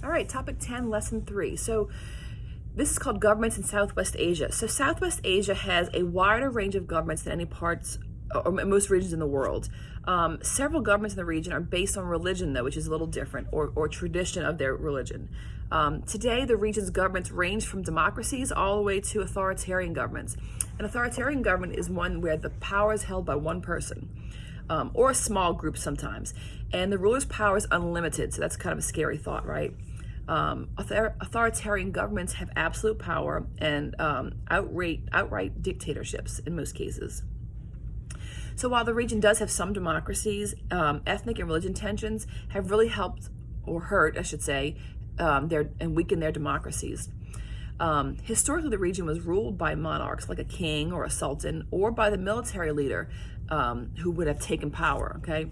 All right, topic 10, lesson 3. So this is called governments in Southwest Asia. So Southwest Asia has a wider range of governments than any parts or most regions in the world. Several governments in the region are based on religion, though, which is a little different, or tradition of their religion. Today, the region's governments range from democracies all the way to authoritarian governments. An authoritarian government is one where the power is held by one person. Or a small group sometimes. And the ruler's power is unlimited, so that's kind of a scary thought, right? Authoritarian governments have absolute power and outright dictatorships in most cases. So while the region does have some democracies, ethnic and religion tensions have really helped, or hurt, I should say, and weakened their democracies. Historically, the region was ruled by monarchs like a king or a sultan, or by the military leader who would have taken power, okay?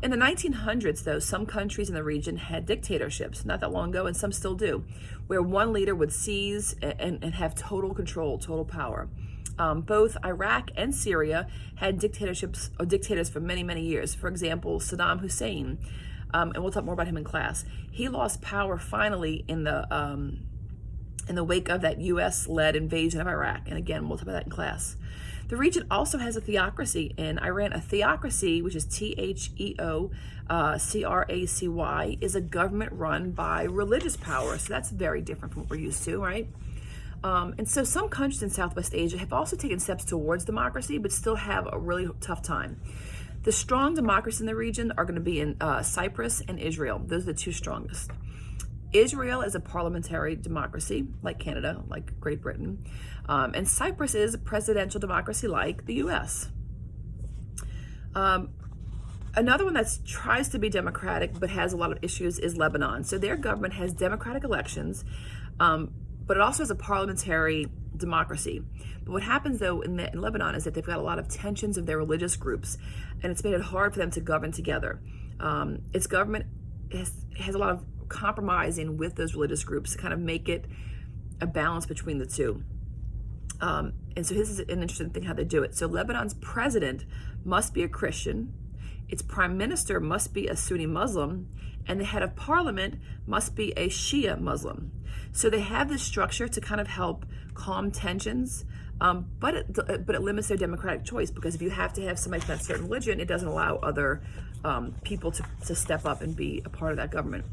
In the 1900s, though, some countries in the region had dictatorships, not that long ago, and some still do, where one leader would seize and have total control, total power. Both Iraq and Syria had dictatorships or dictators for many, many years. For example, Saddam Hussein, and we'll talk more about him in class. He lost power finally in the wake of that U.S.-led invasion of Iraq. And again, we'll talk about that in class. The region also has a theocracy in Iran. A theocracy, which is Theocracy, is a government run by religious power. So that's very different from what we're used to, right? And so some countries in Southwest Asia have also taken steps towards democracy, but still have a really tough time. The strong democracies in the region are going to be in Cyprus and Israel. Those are the two strongest. Israel is a parliamentary democracy, like Canada, like Great Britain. And Cyprus is a presidential democracy, like the U.S. Another one that tries to be democratic but has a lot of issues is Lebanon. So their government has democratic elections, but it also has a parliamentary democracy. But what happens, though, in Lebanon is that they've got a lot of tensions of their religious groups, and it's made it hard for them to govern together. Its government has a lot of compromising with those religious groups to kind of make it a balance between the two. And so this is an interesting thing how they do it. So Lebanon's president must be a Christian, its prime minister must be a Sunni Muslim, and the head of parliament must be a Shia Muslim. So they have this structure to kind of help calm tensions, but it limits their democratic choice, because if you have to have somebody from that certain religion, it doesn't allow other people to step up and be a part of that government.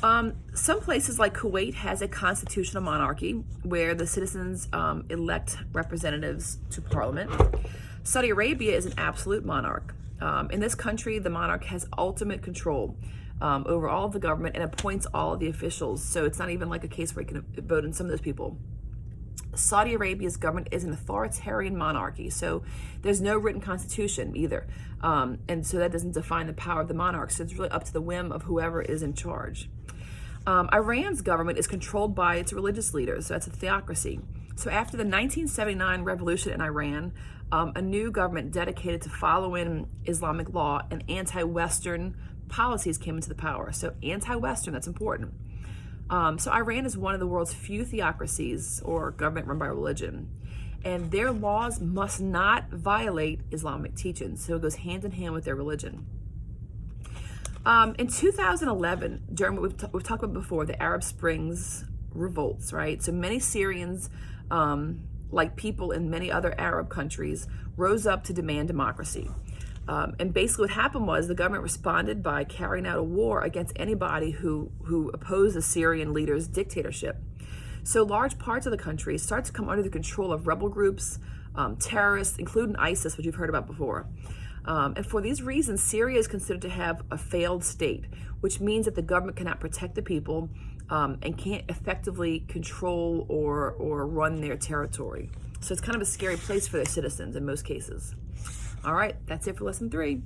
Some places like Kuwait has a constitutional monarchy where the citizens elect representatives to parliament. Saudi Arabia is an absolute monarch. In this country, the monarch has ultimate control over all of the government and appoints all of the officials. So it's not even like a case where you can vote in some of those people. Saudi Arabia's government is an authoritarian monarchy, so there's no written constitution either. And so that doesn't define the power of the monarch. So it's really up to the whim of whoever is in charge. Iran's government is controlled by its religious leaders, so that's a theocracy. So after the 1979 revolution in Iran, a new government dedicated to following Islamic law and anti-Western policies came into the power. So anti-Western, that's important. So Iran is one of the world's few theocracies, or government run by religion, and their laws must not violate Islamic teachings. So it goes hand in hand with their religion. In 2011, during what we've talked about before, the Arab Springs revolts, right? So many Syrians, like people in many other Arab countries, rose up to demand democracy. And basically what happened was the government responded by carrying out a war against anybody who opposed the Syrian leader's dictatorship. So large parts of the country start to come under the control of rebel groups, terrorists, including ISIS, which you've heard about before. And for these reasons, Syria is considered to have a failed state, which means that the government cannot protect the people and can't effectively control or run their territory. So it's kind of a scary place for their citizens in most cases. All right, that's it for lesson 3.